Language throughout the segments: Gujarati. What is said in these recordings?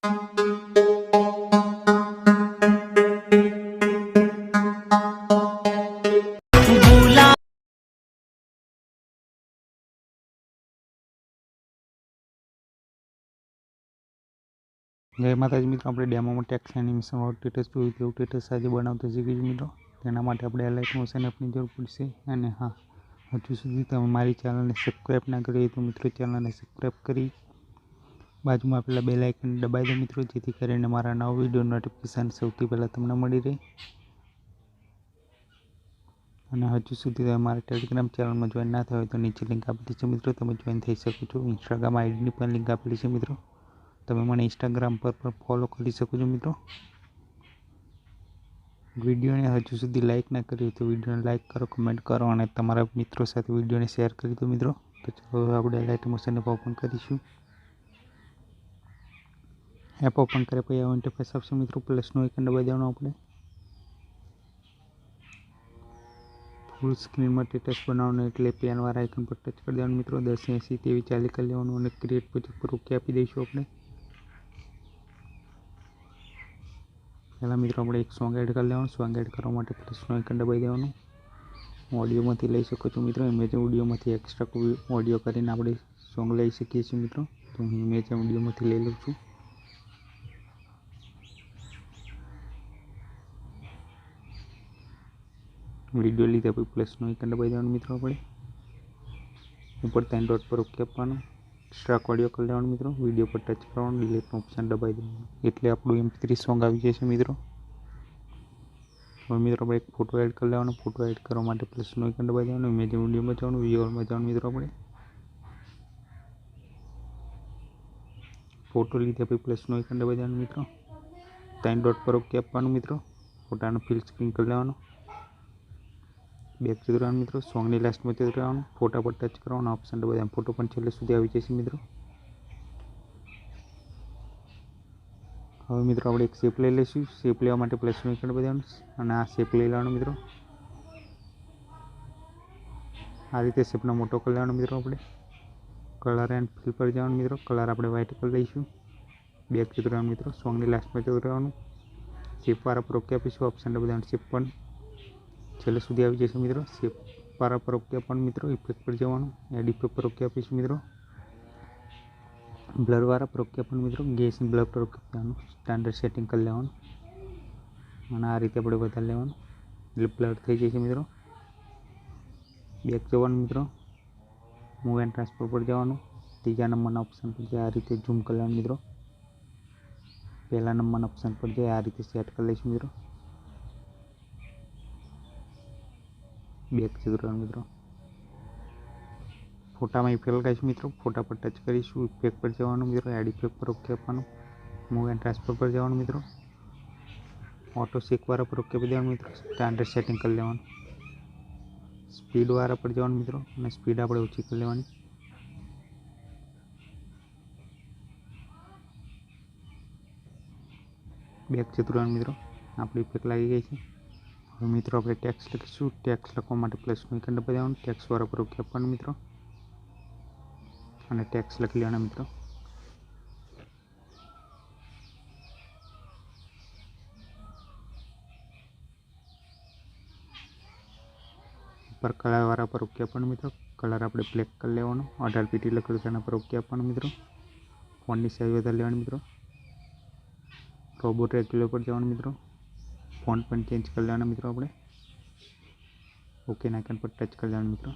जय माताजी मित्रों, अपने डेमो में टेक्स्ट एनिमेशन और स्टेटस જોયું તેવું સ્ટેટસ આજે બનાવતા શીખીશું મિત્રો। તેના માટે આપણે અલાઇટ મોશન એપની જરૂર પડશે। અને હા, હજુ સુધી તમે મારી ચેનલને સબસ્ક્રાઈબ ના કરી હોય તો મિત્રો ચેનલને સબસ્ક્રાઈબ કરી બાજુમાં આપેલા બેલ આઇકન દબાવી દો મિત્રો, જેથી કરીને મારા નવા વિડીયો નોટિફિકેશન સૌથી પહેલાં તમને મળી રહે। અને હજુ સુધી તમે મારા ટેલિગ્રામ ચેનલમાં જોઈન ના થયા હોય તો નીચે લિંક આપેલી છે મિત્રો, તમે જોઈન થઈ શકો છો। ઇન્સ્ટાગ્રામ આઈડીની પણ લિંક આપેલી છે મિત્રો, તમે મને ઇન્સ્ટાગ્રામ પર પણ ફોલો કરી શકો છો મિત્રો। વિડીયોને હજુ સુધી લાઇક ના કરી હોય તો વિડીયોને લાઇક કરો, કમેન્ટ કરો અને તમારા મિત્રો સાથે વિડીયોને શેર કરી દો મિત્રો। તો ચાલો આપણે અલાઇટ મોશન એપ ઓપન કરીશું। એપ ઓપન કર્યા પછી આવો ઇન્ટરફેસ આવશે મિત્રો, પ્લસનું આઇકન દબાવી દેવાનું આપણે। ફૂલ સ્ક્રીનમાં સ્ટેટસ બનાવવાનું એટલે પેનવાળા આઇકન પર ટચ કરી દેવાનું મિત્રો। 1080 તેવી ચાલી કરી લેવાનું અને ક્રિએટ પ્રોજેક્ટ પર ઓકે આપી દઈશું આપણે। પહેલાં મિત્રો આપણે એક સોંગ એડ કરી લેવાનું। સોંગ એડ કરવા માટે પ્લસનું આઇકન દબાવી દેવાનું। ઓડિયોમાંથી લઈ શકો છો મિત્રો, ઇમેજ ઓડિયોમાંથી એક્સ્ટ્રા કોઈ ઓડિયો કરીને આપણે સોંગ લઈ શકીએ છીએ મિત્રો। તો હું ઇમેજ ઓડિયોમાંથી લઈ લઉં છું। વિડીયો લીધા પછી પ્લસનું આઇકન દબાવી દેવાનું મિત્રો આપણે। ઉપર 3 ડોટ પર ઓકે આપવાનું। સ્ટ્રાક ઓડિયો કરી લેવાનું મિત્રો, વિડીયો પર ટચ કરવાનું, ડિલીટનું ઓપ્શન દબાવી દેવાનું એટલે આપણું MP3 સોંગ આવી જશે મિત્રો। હવે મિત્રો આપણે એક ફોટો એડ કરી લેવાનો। ફોટો એડ કરવા માટે પ્લસનું આઇકન દબાવી દેવાનું, ઇમેજ વિડીયોમાં જવાનું, વિઝ્યુઅલમાં જવાનું મિત્રો આપણે। ફોટો લીધા પછી પ્લસનું આઇકન દબાવી દેવાનું મિત્રો, 3 ડોટ પર ઓકે આપવાનું મિત્રો। ફોટાનો ફિલ સ્ક્રીન કરી લેવાનો, બેક જતું રહેવાનું મિત્રો, સોંગની લાસ્ટમાં જતું રહેવાનું, ફોટા પર ટચ કરવાનો, ઓપ્શન દબાવી દેવાનું, ફોટો પણ છેલ્લે સુધી આવી જશે મિત્રો। હવે મિત્રો આપણે એક શેપ લઈ લઈશું। શેપ લેવા માટે પ્લસનું આઇકન દબાવી દેવાનું અને આ શેપ લઈ લેવાનો મિત્રો। આ રીતે શેપનો મોટો કરી લેવાનો મિત્રો આપણે। કલર એન્ડ ફિલ પર જવાનું મિત્રો, કલર આપણે વ્હાઇટ કરી લઈશું। બેક જતું રહેવાનું મિત્રો, સોંગની લાસ્ટમાં જતું રહેવાનું, શેપવાળા પર ઓકે આપીશું, ઓપ્શન દબાવી દેવાનું, શેપ પણ છેલ્લે સુધી આવી જશે મિત્રો। શેપ વાળા પર ઓકે આપવાનું મિત્રો, ઇફેક્ટ પર જવાનું, એડ ઇફેક્ટ પર ઓકે આપીશું મિત્રો। બ્લર વાળા પર ઓકે આપવાનું મિત્રો, ગેસની બ્લર પર ઓકે આપવાનું, સ્ટાન્ડર્ડ સેટિંગ કરી લેવાનું અને આ રીતે આપણે વધારી લેવાનું એટલે બ્લર થઈ જશે મિત્રો। બેક જવાનું મિત્રો, મૂવ એન્ડ ટ્રાન્સફર પર જવાનું, ત્રીજા નંબરના ઓપ્શન પર જાય આ રીતે ઝૂમ કરી લેવાનું મિત્રો। પહેલા નંબરના ઓપ્શન પર જાય આ રીતે સેટ કરી લઈશું મિત્રો। બેક જતું રહેવાનું મિત્રો, ફોટામાં ઇફેક્ટ લગાવીશું મિત્રો, ફોટા પર ટચ કરીશું, ઇફેક્ટ પર જવાનું મિત્રો, એડ ઇફેક્ટ પર ઓકે આપવાનું, મૂવ એન્ડ ટ્રાન્સફર પર જવાનું મિત્રો, ઓટો શેકવાળા પર ઓકે આપી દેવાનું મિત્રો, સ્ટાન્ડર્ડ સેટિંગ કરી લેવાનું, સ્પીડવાળા પર જવાનું મિત્રો અને સ્પીડ આપણે ઓછી કરી લેવાની। બેક જતું રહેવાનું મિત્રો, આપણી ઇફેક્ટ લાગી ગઈ છે। હવે મિત્રો આપણે ટેક્સ્ટ લખીશું। ટેક્સ્ટ લખવા માટે પ્લસનું આઇકન દબાવી દેવાનું, ટેક્સ્ટવાળા પર ઓકે આપવાનું મિત્રો અને ટેક્સ્ટ લખી લેવાના મિત્રો। ઉપર કલરવાળા પર ઓકે આપવાનું મિત્રો, કલર આપણે બ્લેક કરી લેવાનો, 18 પીટી લખેલું તેના પર ઓકે આપવાનું મિત્રો। ફોન્ટની સાઈઝ વધારી લેવાની મિત્રો, રોબોટ રેગ્યુલર પર જવાનું મિત્રો, ફોન્ટ પણ ચેન્જ કરી લેવાના મિત્રો આપણે, ઓકે આઇકન પર ટચ કરી લેવાનું મિત્રો।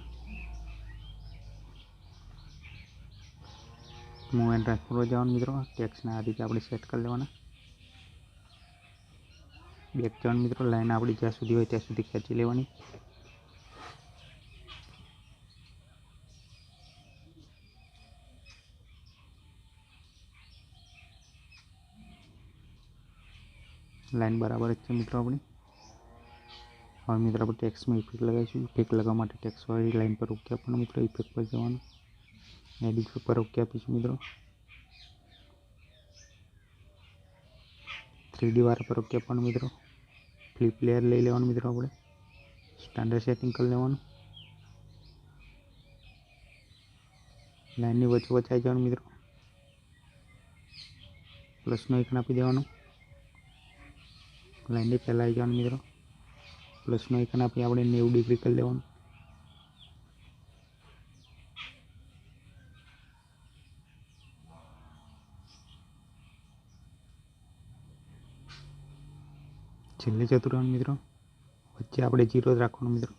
મૂવ એન્ડ ટ્રાન્સફર પર જવાનું મિત્રો, ટેક્સ્ટને આ રીતે આપણે સેટ કરી લેવાના। બેક જવાનું મિત્રો, લાઈન આપણી જ્યાં સુધી હોય ત્યાં સુધી ખેંચી લેવાની। લાઈન બરાબર જ છે મિત્રો આપણી। હવે મિત્રો આપણે ટેક્સ્ટમાં ઇફેક્ટ લગાવીશું। ઇફેક્ટ લગાવવા માટે ટેક્સ્ટવાળી લાઈન પર ઓકે આપવાનું મિત્રો, ઇફેક્ટ પર જવાનું, એડ ઇફેક્ટ પર ઓકે આપીશું મિત્રો, 3D વાળા પર ઓકે આપવાનું મિત્રો, ફ્લિપ લેયર લઈ લેવાનું મિત્રો આપણે, સ્ટાન્ડર્ડ સેટિંગ કરી લેવાનું, લાઈનની વચ્ચે આવી જવાનું મિત્રો, પ્લસનું આઇકન આપી દેવાનું, લાઈનની પહેલાં આવી જવાનું મિત્રો, પ્લસનું આઇકન આપી આપણે 90 ડિગ્રી કરી લેવાનું. છેલ્લે જતું રહેવાનું મિત્રો, વચ્ચે આપણે 0 જ રાખવાનું મિત્રો.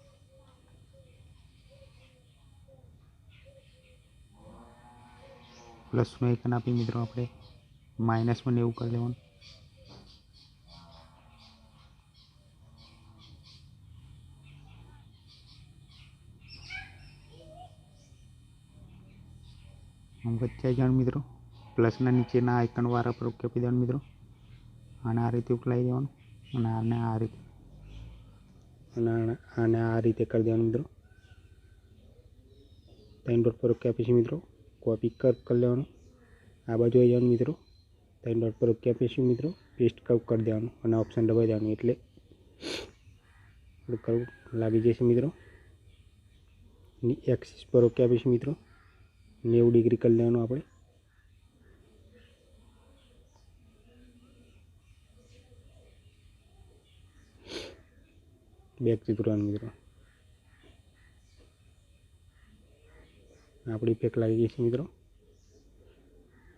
પ્લસનું આઇકન આપી મિત્રો આપણે માઇનસમાં 90 કરી લેવાનું. વચ્ચે આવી જવાનું મિત્રો, પ્લસના નીચેના આઇકન વાળા પર ઓકે આપી દેવાનું મિત્રો. આને આ રીતે ઉકલાવી દેવાનું અને આને આ રીતે આને આ રીતે કરી દેવાનું મિત્રો. 3 ડોટ પર ઓકે આપીશું મિત્રો. કોપી કરી લેવાનું, આ બાજુ આવી જવાનું મિત્રો. 3 ડોટ પર ઓકે આપીશું મિત્રો. પેસ્ટ કર્વ કરી દેવાનું અને ઓપ્શન દબાવી દેવાનું એટલે કર્વ લાગી જશે મિત્રો. એક્સિસ પર ઓકે આપીશું મિત્રો. 90 ડિગ્રી કરી લેવાનું આપણે. બેક જતું રહેવાનું મિત્રો. આપણી ઇફેક્ટ લાગી ગઈ છે મિત્રો.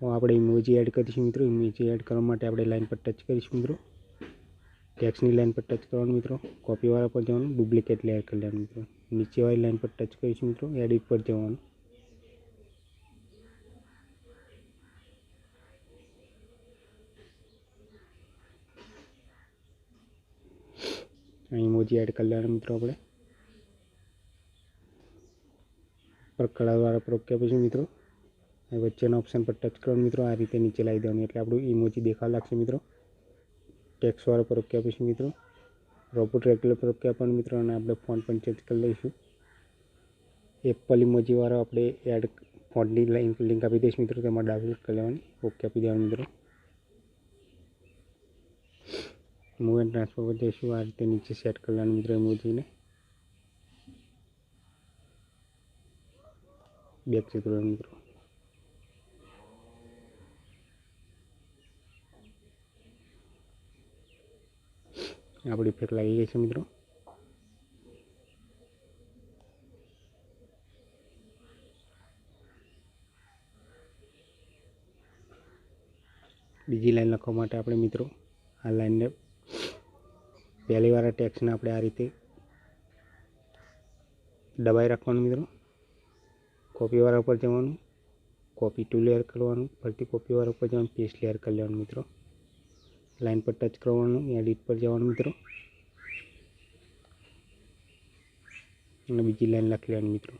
તો આપણે ઇમોજી એડ કરીશું મિત્રો. ઇમોજી એડ કરવા માટે આપણે લાઈન પર ટચ કરીશું મિત્રો. ટેક્સ્ટની લાઈન પર ટચ કરવાનું મિત્રો. કોપીવાળા પર જવાનું, ડુપ્લિકેટ લેયર કરી લેવાનું મિત્રો. નીચેવાળી લાઈન પર ટચ કરીશું મિત્રો. એડિટ પર જવાનું. ઇમોજી એડ કરી લેવાના મિત્રો. આપણે પર કલરવાળા પર ઓકે આપીશું મિત્રો. વચ્ચેના ઓપ્શન પર ટચ કરવાનું મિત્રો. આ રીતે નીચે લાવી દેવાનું એટલે આપણું ઇમોજી દેખાવા લાગશે મિત્રો. ટેક્સ્ટવાળા પર ઓકે આપીશું મિત્રો. રોબોટ રેગ્યુલર પર ઓકે આપવાનું મિત્રો. અને આપણે ફોન્ટ પણ ચેન્જ કરી લઈશું. એપલ ઇમોજીવાળા આપણે એડ ફોન્ટની લિંક આપી દઈશું મિત્રો. તેમાં ડાઉનલોડ કરી લેવાની, ઓકે આપી દેવાનું મિત્રો. મૂવ એન્ડ ટ્રાન્સફર પર જઈશું. આ રીતે નીચે સેટ કરી લેવાનું મિત્રો ઇમોજીને. બેક જતું રહેવાનું મિત્રો. આપણી ઇફેક્ટ લાગી ગઈ છે મિત્રો. બીજી લાઈન લખવા માટે આપણે મિત્રો આ લાઈનને પહેલીવાળા ટેક્સ્ટને આપણે આ રીતે દબાઈ રાખવાનું મિત્રો. કોપીવાળા ઉપર જવાનું, કોપી ટુ લેયર કરવાનું, ફરીથી કોપીવાળા ઉપર જવાનું, પેસ્ટ લેયર કરી લેવાનું મિત્રો. લાઈન પર ટચ કરવાનું, એડિટ પર જવાનું મિત્રો અને બીજી લાઈન લખી લેવાની મિત્રો.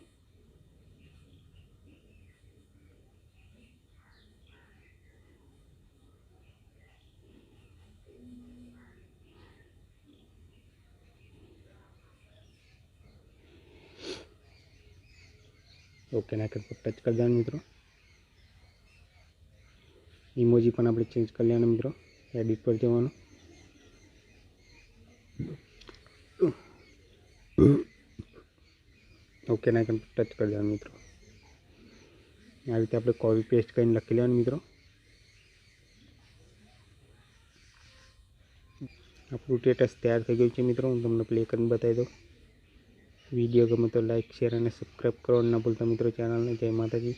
ઓકે ના પર ટચ કરી દેવાનું મિત્રો. ઇમોજી પણ આપણે ચેન્જ કરી લેવાનું મિત્રો. એડિટ પર જવાનું, ઓકે ના પર ટચ કરી દેવાનું મિત્રો. આ રીતે આપણે કોપી પેસ્ટ કરીને લખી લેવાનું મિત્રો. આપણું સ્ટેટસ તૈયાર થઈ ગયું છે મિત્રો. હું તમને પ્લે કરીને બતાવી દઉં. વિડીયો ગમે તો લાઈક, શેર અને સબસ્ક્રાઈબ કરવાનું ના ભૂલતા મિત્રો ચેનલને. જય માતાજી.